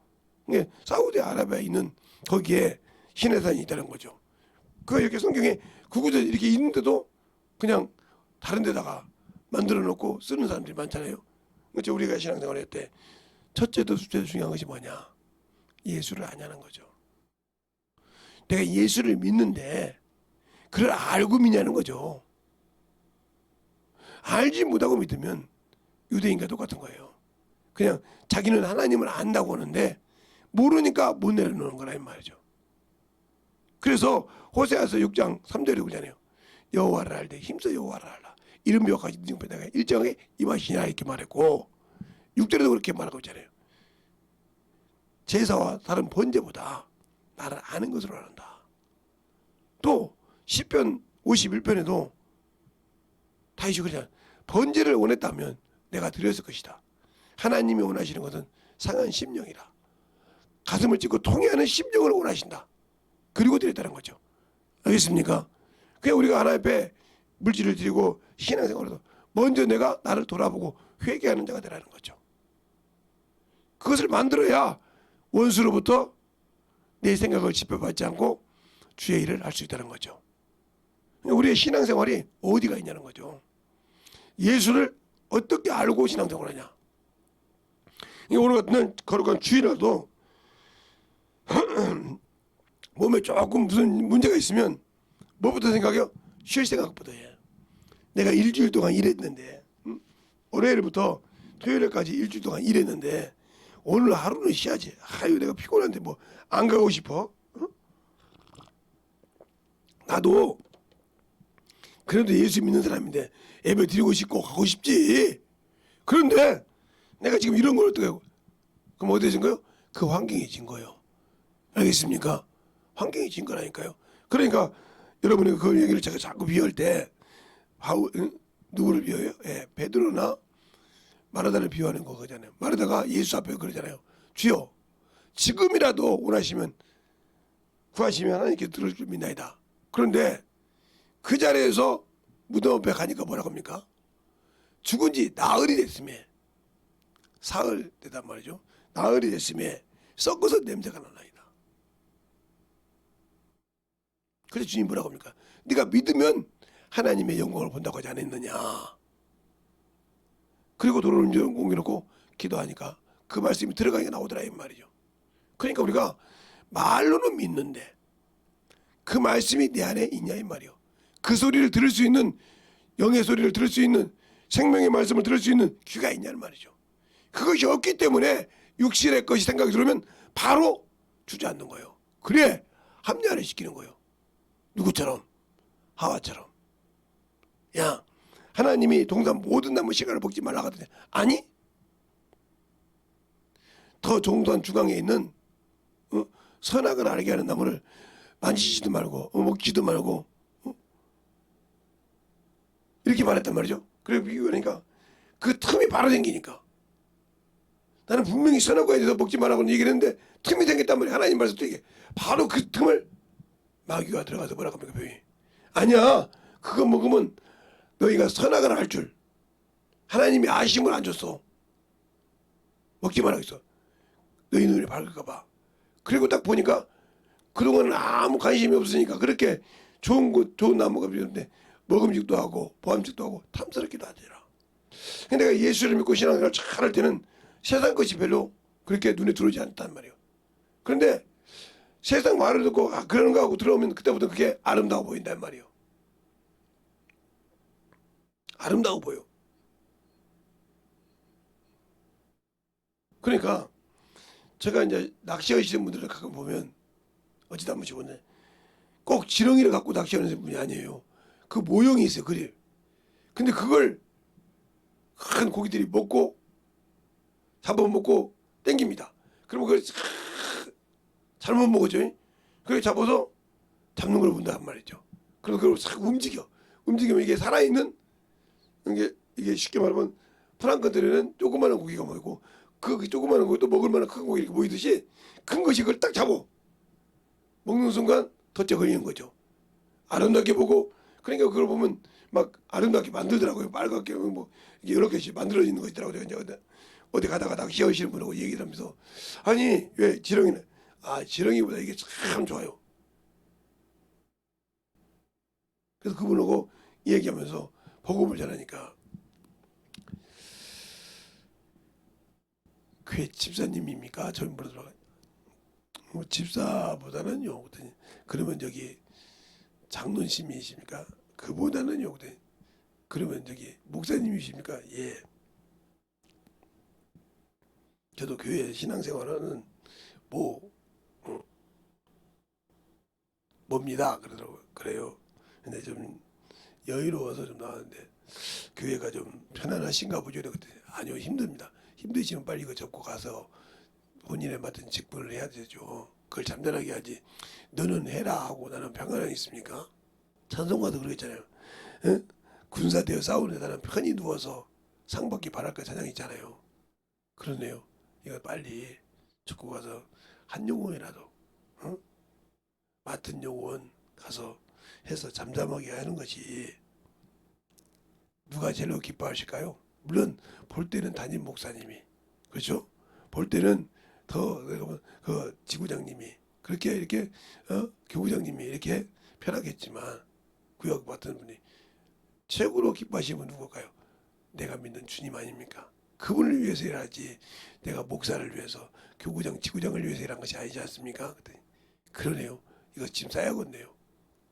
사우디 아라비아에 있는 거기에 시내산이 있다는 거죠. 그 이렇게 성경에 구구절 이렇게 있는데도 그냥 다른 데다가 만들어 놓고 쓰는 사람들이 많잖아요. 그렇죠. 우리가 신앙생활 할 때 첫째도 둘째도 중요한 것이 뭐냐? 예수를 아냐는 거죠. 내가 예수를 믿는데 그걸 알고 믿냐는 거죠. 알지 못하고 믿으면 유대인과 똑같은 거예요. 그냥 자기는 하나님을 안다고 하는데 모르니까 못 내려놓는 거라 이 말이죠. 그래서 호세아서 6장 3절에 그러잖아요. 여호와를 알되 힘써 여호와를 알라. 이름 벽까지 내가 일정에 임하시냐 이렇게 말했고 6절에도 그렇게 말하고 있잖아요. 제사와 다른 번제보다 나를 아는 것으로 안다. 또 시편 51편에도 다윗이 그러잖아요. 번제를 원했다면 내가 드렸을 것이다. 하나님이 원하시는 것은 상한 심령이라. 가슴을 찢고 통회하는 심령을 원하신다. 그리고 드렸다는 거죠. 알겠습니까? 그냥 우리가 하나님 앞에 물질을 드리고 신앙생활에도 먼저 내가 나를 돌아보고 회개하는 자가 되라는 거죠. 그것을 만들어야 원수로부터 내 생각을 지켜받지 않고 주의 일을 할 수 있다는 거죠. 우리의 신앙생활이 어디가 있냐는 거죠. 예수를 어떻게 알고 신앙생활하냐. 오늘 같은 날 거룩한 주일날도 몸에 조금 무슨 문제가 있으면 뭐부터 생각해요? 쉴 생각부터 해. 내가 일주일 동안 일했는데 월요일부터 토요일까지 일주일 동안 일했는데 오늘 하루는 쉬어야지. 아유 내가 피곤한데 뭐 안 가고 싶어? 나도 그래도 예수 믿는 사람인데 예배 드리고 싶고 가고 싶지. 그런데 내가 지금 이런 걸 어떻게 하고 그럼 어디에 진 거예요? 그 환경이 진 거예요. 알겠습니까? 환경이 진 거라니까요. 그러니까 여러분이 그 얘기를 제가 자꾸 비유할 때 누구를 비유해요? 예, 베드로나 마르다를 비유하는 거잖아요. 마르다가 예수 앞에 그러잖아요. 주여 지금이라도 원하시면 구하시면 하나님께 들을 줄 믿나이다. 그런데 그 자리에서 무덤 앞에 가니까 뭐라고 합니까? 죽은 지 나흘이 됐음에 사흘 되단 말이죠. 나흘이 됐음에 썩어서 냄새가 나나이다. 그래서 주님 뭐라고 합니까? 네가 믿으면 하나님의 영광을 본다고 하지 않았느냐. 그리고 도로를 공개놓고 기도하니까 그 말씀이 들어가니까 나오더라 이 말이죠. 그러니까 우리가 말로는 믿는데 그 말씀이 내 안에 있냐 이 말이요. 그 소리를 들을 수 있는 영의 소리를 들을 수 있는 생명의 말씀을 들을 수 있는 귀가 있냐는 말이죠. 그것이 없기 때문에 육신의 것이 생각이 들으면 바로 주저앉는 거예요. 그래 합리화를 시키는 거예요. 누구처럼? 하와처럼. 야 하나님이 동산 모든 나무 씨가를 먹지 말라 하더니 아니 더 동산 중앙에 있는 선악을 알게 하는 나무를 만지지도 말고 먹지도 말고 이렇게 말했단 말이죠. 그래 비교하니까 그 틈이 바로 생기니까 나는 분명히 선악과에 대해서 먹지 말라고 얘기를 했는데 틈이 생겼단 말이야. 하나님 말씀도 이게 바로 그 틈을 마귀가 들어가서 뭐라고 합니까? 표현이 아니야 그거 먹으면 너희가 선악을 할 줄 하나님이 아심을 안 줬어. 먹지 말라고 했어. 너희 눈이 밝을까 봐. 그리고 딱 보니까 그동안은 아무 관심이 없으니까 그렇게 좋은 나무가 필요한데 먹음직도 하고 보암직도 하고 탐스럽기도 하더라. 근데 내가 예수를 믿고 신앙생활을 잘할 때는 세상 것이 별로 그렇게 눈에 들어오지 않단 말이에요. 그런데 세상 말을 듣고 그런가 하고 들어오면 그때부터 그게 아름다워 보인단 말이에요. 아름다워 보여. 그러니까 제가 이제 낚시하시는 분들을 가끔 보면 어찌다 보시면 꼭 지렁이를 갖고 낚시하는 분이 아니에요. 그 모형이 있어요. 그림. 근데 그걸 큰 고기들이 먹고 잡아먹고 땡깁니다. 그러면 그걸 잘못 먹어죠. 그걸 잡아서 잡는 걸 본단 말이죠. 그리고 그걸 싹 움직이면 이게 살아있는 이게 쉽게 말하면 프랑크들에는 조그마한 고기가 모이고 그 조그마한 고기 또 먹을 만한 큰 고기 이렇게 모이듯이 큰 것이 그걸 딱 잡아 먹는 순간 덫에 걸리는 거죠. 아름답게 보고 그러니까 그걸 보면 막 아름답게 만들더라고요. 빨갛게 뭐 이게 여러 개씩 만들어지는 거 있더라고요. 이제 어디 가다가 낚시하시는 분하고 얘기를 하면서 아니 왜 지렁이는 지렁이보다 이게 참 좋아요. 그래서 그분하고 얘기하면서 복음을 전하니까 교회 집사님입니까? 저희 물어들어가 뭐 집사보다는요. 그러면 저기 장로님이십니까? 그보다는요. 그러면 저기 목사님이십니까? 예. 저도 교회 신앙생활은 뭡니다. 그러더라고요. 그래요. 근데 좀 여유로워서 좀 나왔는데 교회가 좀 편안하신가 보죠. 그랬더니 아니요 힘듭니다. 힘드시면 빨리 이거 접고 가서 본인의 맡은 직분을 해야 되죠. 그걸 잠잠하게 하지. 너는 해라 하고 나는 평안하게 있습니까? 찬송가도 그러겠잖아요. 에? 군사되어 싸우는데 나는 편히 누워서 상받기 바랄까 찬양 있잖아요. 그러네요. 이거 빨리 접고 가서 한 영혼이라도 맡은 영혼 가서 해서 잠잠하게 하는 것이 누가 제일 기뻐하실까요? 물론 볼 때는 담임 목사님이 그렇죠? 볼 때는 더 그 지구장님이 그렇게 이렇게 교구장님이 이렇게 편하겠지만 구역 맡은 분이 최고로 기뻐하시는 분 누굴까요? 내가 믿는 주님 아닙니까? 그분을 위해서 일하지 내가 목사를 위해서 교구장 지구장을 위해서 일한 것이 아니지 않습니까? 그랬더니 그러네요. 이거 짐 싸야겠네요.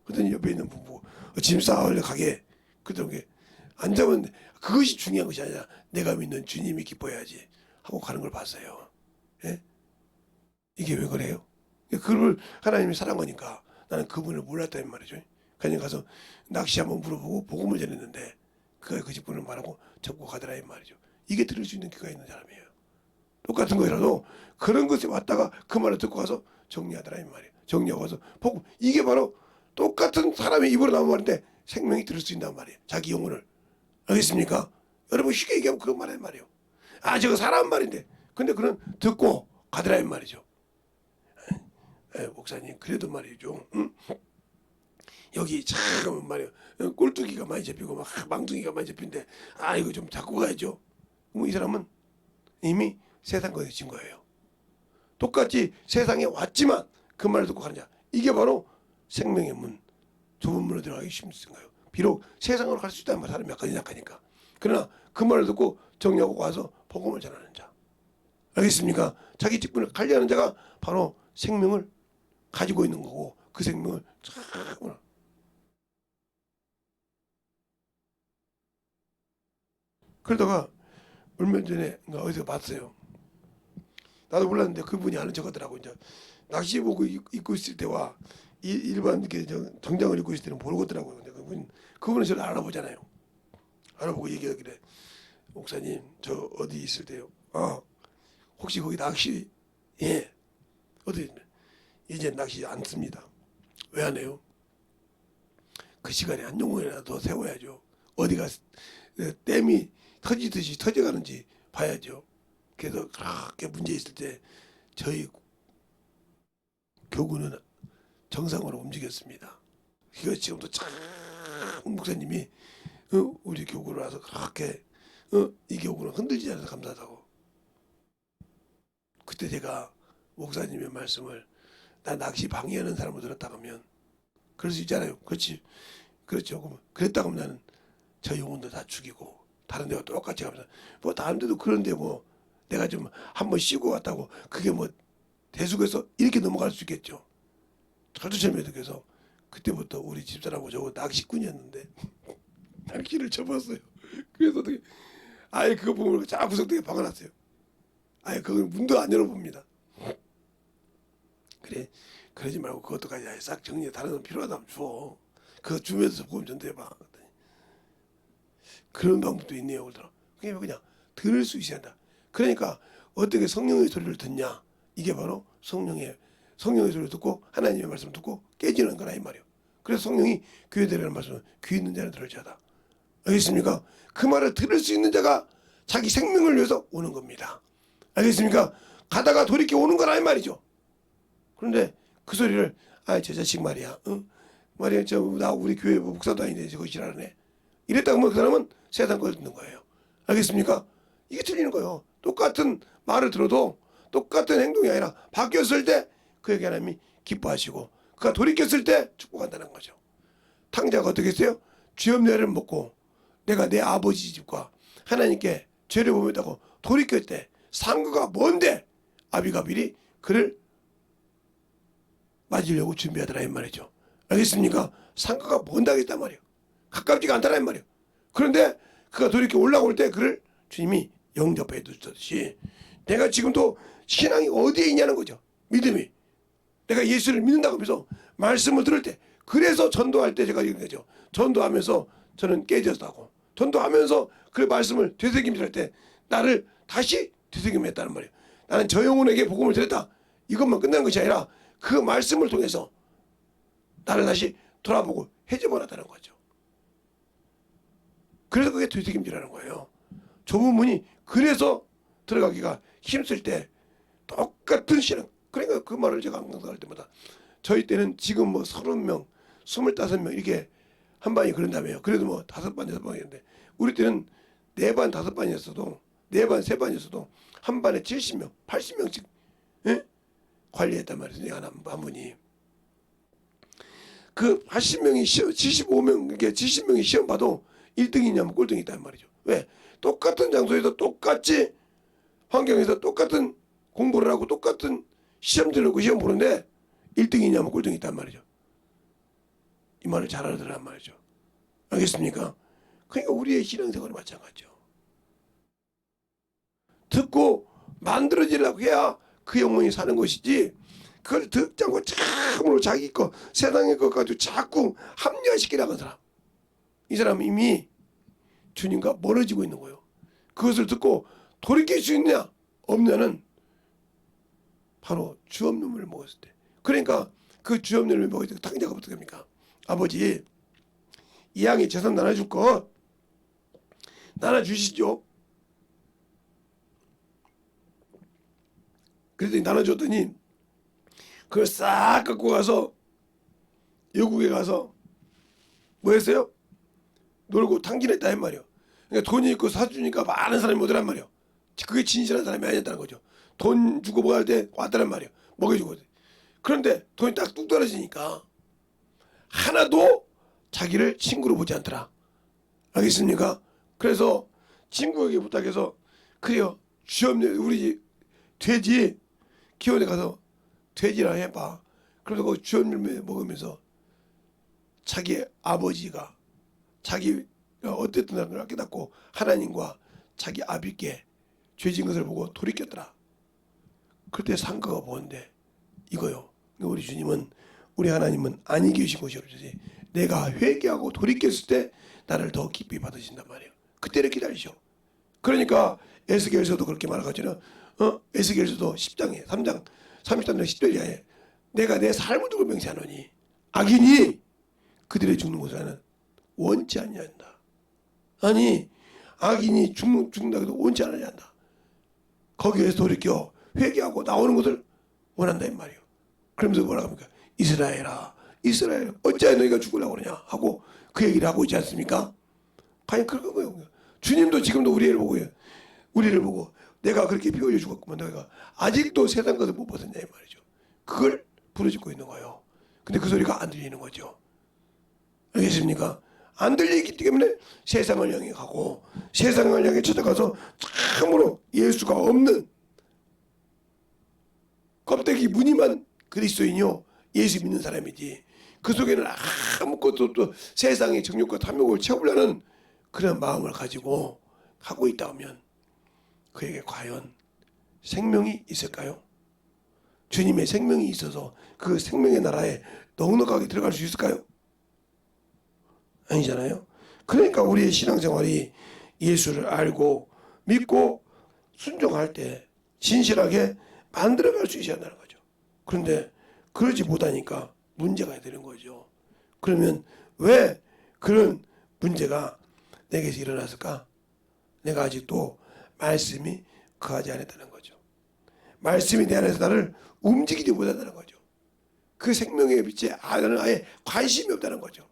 그랬더니 옆에 있는 분 보고 짐 싸우려 가게 그러던 안 잡은 그것이 중요한 것이 아니라 내가 믿는 주님이 기뻐해야지 하고 가는 걸 봤어요. 예? 이게 왜 그래요? 그걸 하나님이 사랑하니까 나는 그분을 몰랐다는 말이죠. 그냥 가서 낚시 한번 물어보고 복음을 전했는데 그가 그 직분을 말하고 접고 가더라 이 말이죠. 이게 들을 수 있는 귀가 있는 사람이에요. 똑같은 거라도 그런 것에 왔다가 그 말을 듣고 가서 정리하더라 이 말이에요. 정리하고 가서 복음. 이게 바로 똑같은 사람의 입으로 나온 말인데 생명이 들을 수 있단 말이에요. 자기 영혼을. 알겠습니까? 여러분 쉽게 얘기하면 그런 말이란 말이에요. 아 저거 사람 말인데 근데 그런 듣고 가더라 이 말이죠. 목사님 그래도 말이죠. 응? 여기 참 말이에요. 꼴뚜기가 많이 잡히고 막 망둥이가 많이 잡힌데 아 이거 좀 잡고 가야죠. 그럼 이 사람은 이미 세상 것에 진 거예요. 똑같이 세상에 왔지만 그 말을 듣고 가는 자. 이게 바로 생명의 문. 좁은 문으로 들어가기 힘든 거예요. 비록 세상으로 갈 수 있다는 말 사람이 약간 약하니까. 그러나 그 말을 듣고 정리하고 와서 복음을 전하는 자. 알겠습니까? 자기 직분을 관리하는 자가 바로 생명을 가지고 있는 거고 그 생명을 참 그러다가 얼마 전에 어디서 봤어요. 나도 몰랐는데 그분이 아는 척 하더라고. 이제 낚시복을 입고 있을 때와 일반 이렇게 정장을 입고 있을 때는 모르겠더라고요. 근데 그분은 저를 알아보잖아요. 알아보고 얘기하길래 목사님 저 어디 있을 때요. 아 혹시 거기 낚시 예 어디 이제 낚시 안 씁니다. 왜 안 해요? 그 시간에 한 영혼이라도 더 세워야죠. 어디가 댐이 터지듯이 터져가는지 봐야죠. 그래서 그렇게 문제 있을 때 저희 교구는 정상으로 움직였습니다. 이거 지금도 참 목사님이 우리 교구로 와서 그렇게 이 교구는 흔들리지 않아서 감사하다고. 그때 제가 목사님의 말씀을 나 낚시 방해하는 사람을 들었다 하면 그럴 수 있잖아요. 그렇지. 그렇죠. 그랬다고 하면 나는 저 영혼도 다 죽이고 다른 데가 똑같이 가면서 뭐 다른 데도 그런데 뭐 내가 좀 한번 쉬고 왔다고 그게 뭐 대숙에서 이렇게 넘어갈 수 있겠죠. 철두철미해서 그때부터 우리 집사람하고 저거 낚시꾼이었는데 낚시를 접었어요. 그래서 어떻게 아예 그거 보면 쫙 구석대게 박아놨어요. 아예 그걸 문도 안 열어봅니다. 그래 그러지 말고 그것도까지 아예 싹 정리해. 다른 건 필요하다면 줘. 그거 주면서 복음 전도해봐. 그런 방법도 있네요. 그러더라. 그냥 들을 수 있어야 한다. 그러니까 어떻게 성령의 소리를 듣냐. 이게 바로 성령의 소리를 듣고 하나님의 말씀을 듣고 깨지는 거라 이 말이에요. 그래서 성령이 교회되라는 말씀은 귀 있는 자는 들을지어다. 알겠습니까? 그 말을 들을 수 있는 자가 자기 생명을 위해서 오는 겁니다. 알겠습니까? 가다가 돌이켜 오는 거라 이 말이죠. 그런데 그 소리를 저 자식 말이야. 말이야 나 우리 교회 목사도 아닌데 저거 지랄하네. 이랬다고 하면 그 사람은 세상 걸 듣는 거예요. 알겠습니까? 이게 틀리는 거예요. 똑같은 말을 들어도 똑같은 행동이 아니라 바뀌었을 때 그에게 하나님이 기뻐하시고 그가 돌이켰을 때 축복한다는 거죠. 탕자가 어떻게 했어요? 쥐염내를 먹고 내가 내 아버지 집과 하나님께 죄를 범했다고 돌이킬 때 상구가 뭔데 아비가빌이 그를 맞으려고 준비하더라 이 말이죠. 알겠습니까? 상구가 뭔다 했단 말이에요. 가깝지가 않다는 말이에요. 그런데 그가 돌이켜 올라올 때 그를 주님이 영접해 두셨듯이 내가 지금도 신앙이 어디에 있냐는 거죠. 믿음이. 내가 예수를 믿는다고 하면서 말씀을 들을 때 그래서 전도할 때 제가 이런 거죠. 전도하면서 저는 깨졌다고. 전도하면서 그 말씀을 되새김질 할 때 나를 다시 되새김했다는 말이에요. 나는 저 영혼에게 복음을 드렸다. 이것만 끝난 것이 아니라 그 말씀을 통해서 나를 다시 돌아보고 해집어놨다는 거죠. 그래서 그게 되새김질하는 거예요. 좁은 문이 그래서 들어가기가 힘쓸 때 똑같은 신앙. 그러니까 그 말을 제가 항상 할 때마다 저희 때는 지금 뭐 30명, 25명 이렇게 한 반이 그런다며요. 그래도 뭐 5반, 6반이었는데 우리 때는 4반, 5반이었어도 4반, 3반이었어도 한 반에 70명, 80명씩 예? 관리했단 말이에요. 한 분이. 그 80명이 75명, 이게 70명이 시험 봐도 1등이냐면 꼴등이 있단 말이죠. 왜? 똑같은 장소에서 똑같이 환경에서 똑같은 공부를 하고 똑같은 시험들을 하고 시험 보는데 1등이냐면 꼴등이 있단 말이죠. 이 말을 잘 알아들으란 말이죠. 알겠습니까? 그러니까 우리의 신앙생활이 마찬가지죠. 듣고 만들어지려고 해야 그 영혼이 사는 것이지 그걸 듣지 않고 참으로 자기 거 세상의 것 가지고 자꾸 합리화시키려는 사람, 이 사람은 이미 주님과 멀어지고 있는 거예요. 그것을 듣고 돌이킬 수 있느냐 없느냐는 바로 주 없는 물을 먹었을 때. 그러니까 그 주 없는 물을 먹을 때 당자가 어떻게 합니까? 아버지, 이 양이 재산 나눠줄 거 나눠주시죠. 그랬더니 나눠줬더니 그걸 싹 갖고 가서 영국에 가서 뭐 했어요? 놀고 탕진했다 한 말이요. 그러니까 돈이 있고 사주니까 많은 사람이 오더란 말이요. 그게 진실한 사람이 아니었다는 거죠. 돈 주고 뭐 할 때 왔다는 말이요. 먹여주고. 그런데 돈이 딱 뚝 떨어지니까 하나도 자기를 친구로 보지 않더라. 알겠습니까? 그래서 친구에게 부탁해서 그래요. 주염내 우리 돼지 기원에 가서 돼지랑 해봐. 그래서 그 주염내 먹으면서 자기 아버지가 자기가 어땠던 걸 깨닫고 하나님과 자기 아비께 죄진 것을 보고 돌이켰더라. 그때 상가가 뭔데 이거요. 우리 주님은 우리 하나님은 안이 계신 것이 없으지 내가 회개하고 돌이켰을 때 나를 더 깊이 받으신단 말이에요. 그때를 기다리셔. 그러니까 에스겔서도 그렇게 말하거든요. 에스겔서도 10장에 3장 33장 10절에 내가 내 삶을 두고 맹세하노니 악인이 그들의 죽는 것을 나는 원치 않냐한다. 아니 악인이 죽는다고 해도 원치 않으냐 한다. 거기에서 돌이켜 회개하고 나오는 것을 원한다 이 말이에요. 그러면서 뭐라 합니까? 이스라엘아 이스라엘 어찌하여 너희가 죽으려고 그러냐 하고 그 얘기를 하고 있지 않습니까? 과연 그런 거예요. 주님도 지금도 우리를 보고 내가 그렇게 피 흘려 죽었구만 너희가 아직도 세상 것을 못 벗었냐 이 말이죠. 그걸 부르짖고 있는 거예요. 근데 그 소리가 안 들리는 거죠. 알겠습니까? 안 들리기 때문에 세상을 향해 가고 세상을 향해 찾아가서 참으로 예수가 없는 껍데기 무늬만 그리스도인이요 예수 믿는 사람이지 그 속에는 아무것도 또 세상의 정욕과 탐욕을 채우려는 그런 마음을 가지고 하고 있다 하면 그에게 과연 생명이 있을까요? 주님의 생명이 있어서 그 생명의 나라에 넉넉하게 들어갈 수 있을까요? 아니잖아요. 그러니까 우리의 신앙생활이 예수를 알고 믿고 순종할 때 진실하게 만들어갈 수 있어야 한다는 거죠. 그런데 그러지 못하니까 문제가 되는 거죠. 그러면 왜 그런 문제가 내게서 일어났을까? 내가 아직도 말씀이 거하지 않았다는 거죠. 말씀이 내 안에서 나를 움직이지 못한다는 거죠. 그 생명의 빛에 나는 아예 관심이 없다는 거죠.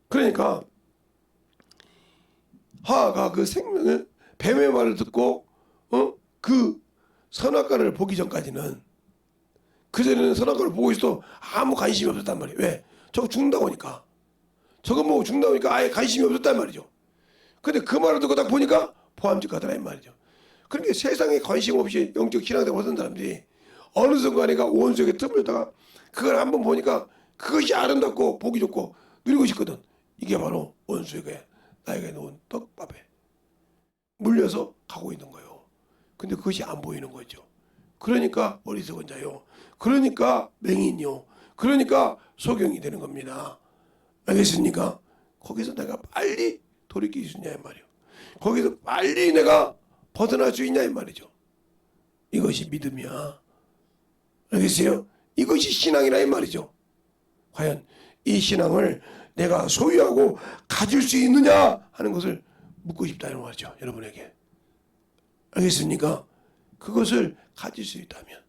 그러니까 하하가 그 생명의 뱀의 말을 듣고 그 선악과를 보기 전까지는 그전에는 선악과를 보고 있어도 아무 관심이 없었단 말이에요. 왜? 저거 죽는다고 하니까 저거 뭐 죽는다고 하니까 아예 관심이 없었단 말이죠. 근데 그 말을 듣고 딱 보니까 포함직하더라 이 말이죠. 그러니까 세상에 관심 없이 영적 신앙생활 하던 사람들이 어느 순간에가 원수에게 틈을다가 그걸 한번 보니까 그것이 아름답고 보기 좋고 누리고 싶거든. 이게 바로 원수에게 나에게 놓은 떡밥에 물려서 가고 있는 거예요. 근데 그것이 안 보이는 거죠. 그러니까 어리석은 자요. 그러니까 맹인요. 그러니까 소경이 되는 겁니다. 알겠습니까? 거기서 내가 빨리 돌이킬 수 있냐 이 말이에요. 거기서 빨리 내가 벗어날 수 있냐 이 말이죠. 이것이 믿음이야. 알겠어요? 이것이 신앙이라 이 말이죠. 과연 이 신앙을 내가 소유하고 가질 수 있느냐 하는 것을 묻고 싶다는 말이죠. 여러분에게. 알겠습니까? 그것을 가질 수 있다면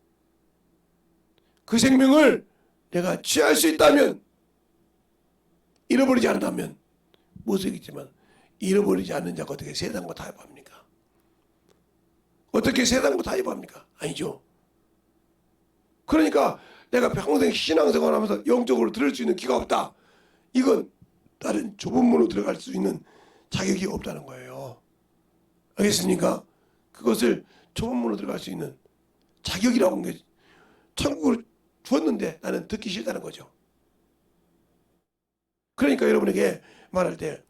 그 생명을 내가 취할 수 있다면 잃어버리지 않는다면 못쓰겠지만 잃어버리지 않는 자가 어떻게 세상과 타협합니까? 어떻게 세상과 타협합니까? 아니죠. 그러니까 내가 평생 신앙생활하면서 영적으로 들을 수 있는 기가 없다. 이건 다른 좁은 문으로 들어갈 수 있는 자격이 없다는 거예요. 알겠습니까? 그것을 좁은 문으로 들어갈 수 있는 자격이라고 하는 게 천국을 주었는데 나는 듣기 싫다는 거죠. 그러니까 여러분에게 말할 때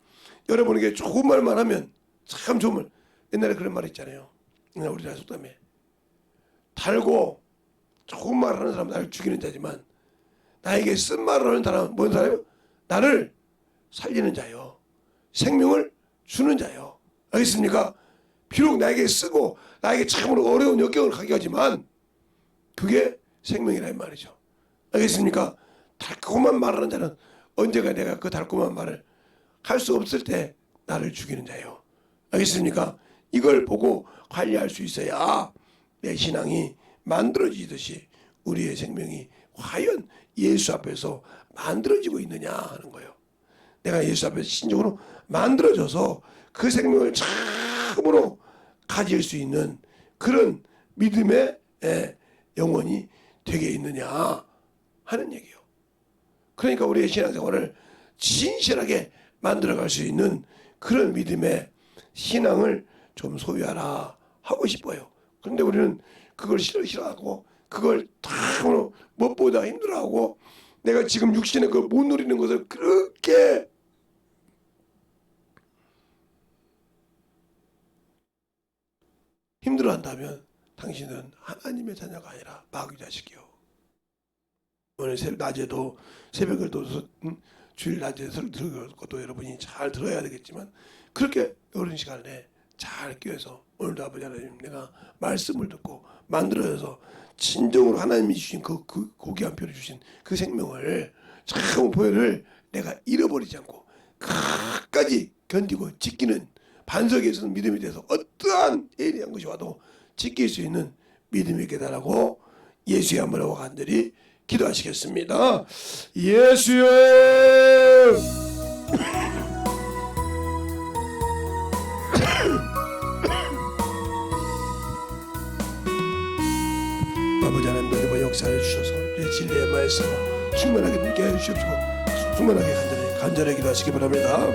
여러분에게 좋은 말만 하면 참 좋은 말. 옛날에 그런 말 있잖아요. 우리나라 속담에 달고 좋은 말을 하는 사람은 나를 죽이는 자지만 나에게 쓴 말을 하는 사람은 뭔 사람이요? 나를 살리는 자요. 생명을 주는 자요. 알겠습니까? 비록 나에게 쓰고 나에게 참으로 어려운 역경을 가게 하지만 그게 생명이라는 말이죠. 알겠습니까? 달콤한 말하는 자는 언제가 내가 그 달콤한 말을 할 수 없을 때 나를 죽이는 자요. 알겠습니까? 이걸 보고 관리할 수 있어야 내 신앙이 만들어지듯이 우리의 생명이 과연 예수 앞에서 만들어지고 있느냐 하는 거예요. 내가 예수 앞에서 신적으로 만들어져서 그 생명을 참으로 가질 수 있는 그런 믿음의 영혼이 되게 있느냐 하는 얘기예요. 그러니까 우리의 신앙생활을 진실하게 만들어갈 수 있는 그런 믿음의 신앙을 좀 소유하라 하고 싶어요. 그런데 우리는 그걸 싫어하고 그걸 참으로 무엇보다 힘들어하고 내가 지금 육신의 그 못 누리는 것을 그렇게 힘들어한다면 당신은 하나님의 자녀가 아니라 마귀 자식이요. 오늘 낮에도 새벽에도 주일 낮에 들을 것도 여러분이 잘 들어야 되겠지만 그렇게 어른 시간에 잘 끼워서 오늘도 아버지 하나님 내가 말씀을 듣고 만들어져서 진정으로 하나님이 주신 그 고귀한 표를 주신 그 생명을 참 보혈을 내가 잃어버리지 않고 끝까지 견디고 지키는 반석에 서는 믿음이 돼서 어떠한 예리한 것이 와도 지킬 수 있는 믿음이 있게 달라고 예수의 한번하고 간절히 기도하시겠습니다. 예수여 아버지 하나님 너희와 역사해 주셔서 내 진리의 말씀을 충만하게 듣게 해 주시옵시고 충만하게 간절히 기도하시기 바랍니다.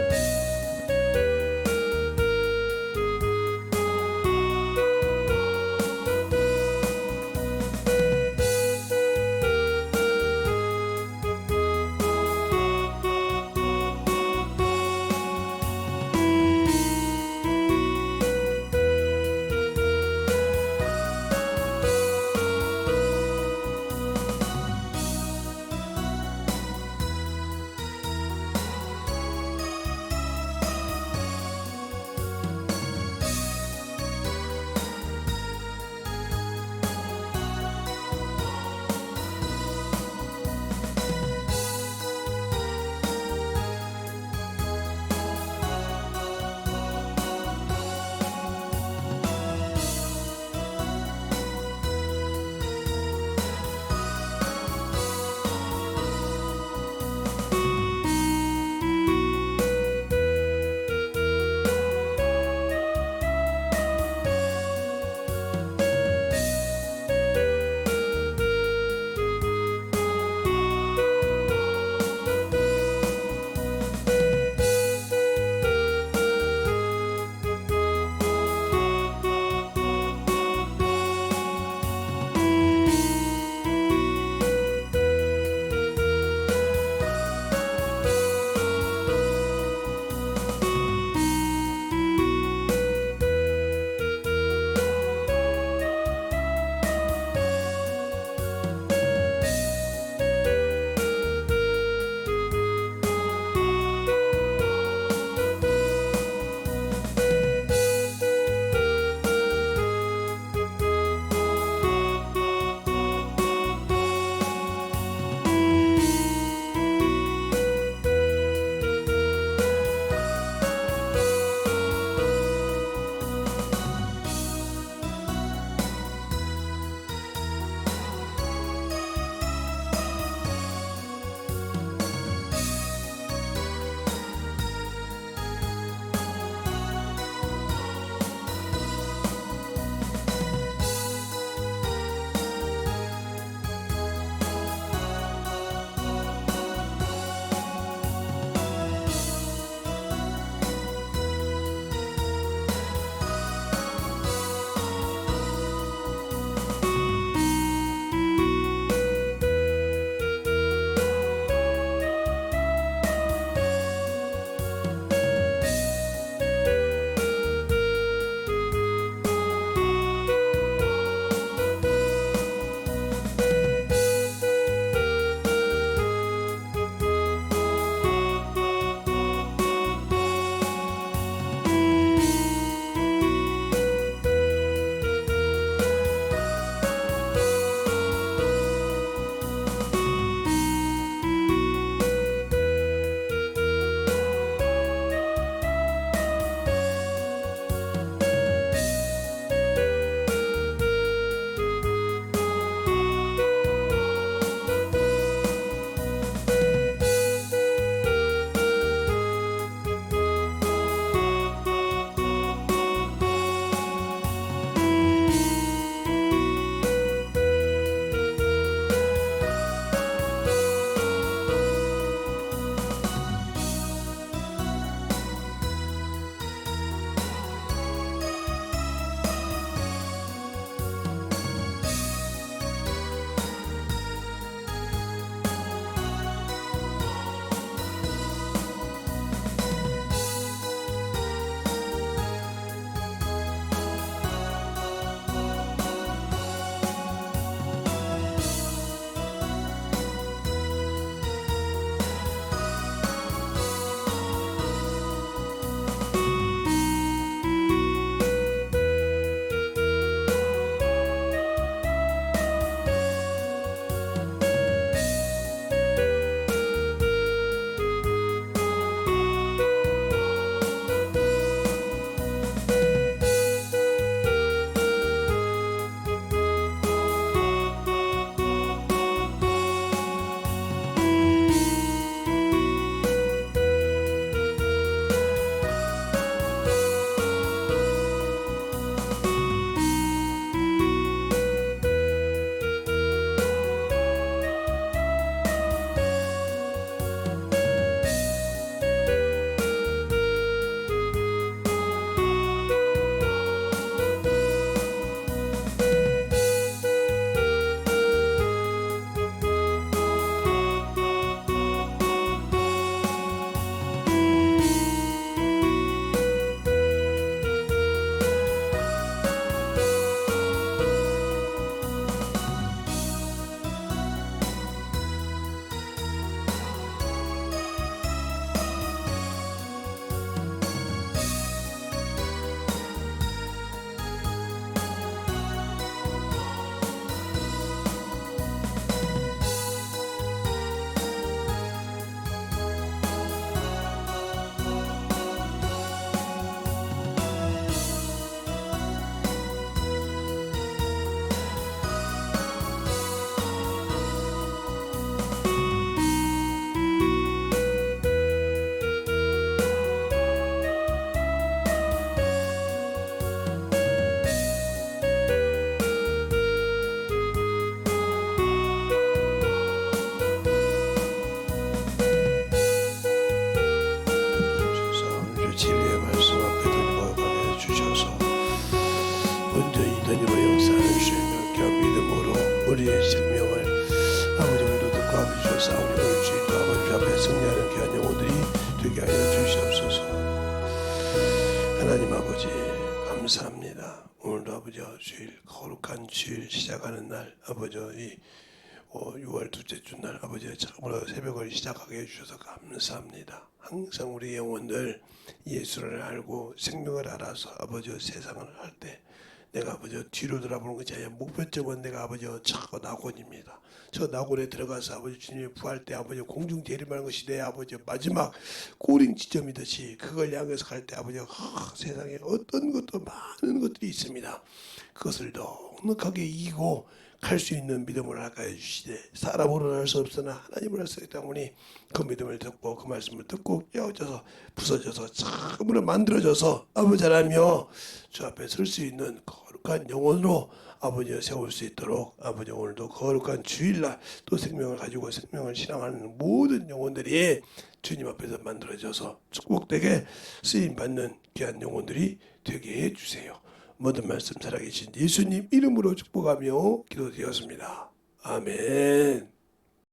우리의 생명을 아버지 오늘도 듣고 아버지 주셔서 아버지 오늘 주일도 아버지 앞에 승리하는 귀한 영혼들이 되게 하여 주시옵소서. 하나님 아버지 감사합니다. 오늘도 아버지 주일 거룩한 주일 시작하는 날 아버지 이 6월 둘째 주 날 아버지 참으로 새벽을 시작하게 해주셔서 감사합니다. 항상 우리 영혼들 예수를 알고 생명을 알아서 아버지 세상을 할 때 내가 아버지 뒤로 돌아보는 것이 아니라 목표점은 내가 아버지 저 낙원입니다. 저 낙원에 들어가서 아버지 주님의 부활 때 아버지 공중 재림하는 것이 내 아버지 마지막 꼬링 지점이듯이 그걸 향해서 갈 때 아버지 세상에 어떤 것도 많은 것들이 있습니다. 그것을 넉넉하게 이기고 갈 수 있는 믿음을 허락하여 주시되 사람으로는 할 수 없으나 하나님을 할 수 있다 보니 그 믿음을 듣고 그 말씀을 듣고 깨어져서 부서져서 참으로 만들어져서 아버지 하나며 주 앞에 설 수 있는 거룩한 영혼으로 아버지를 세울 수 있도록 아버지 오늘도 거룩한 주일날 또 생명을 가지고 생명을 신앙하는 모든 영혼들이 주님 앞에서 만들어져서 축복되게 쓰임받는 귀한 영혼들이 되게 해주세요. 모든 말씀 살아계신 예수님 이름으로 축복하며 기도드렸습니다. 아멘.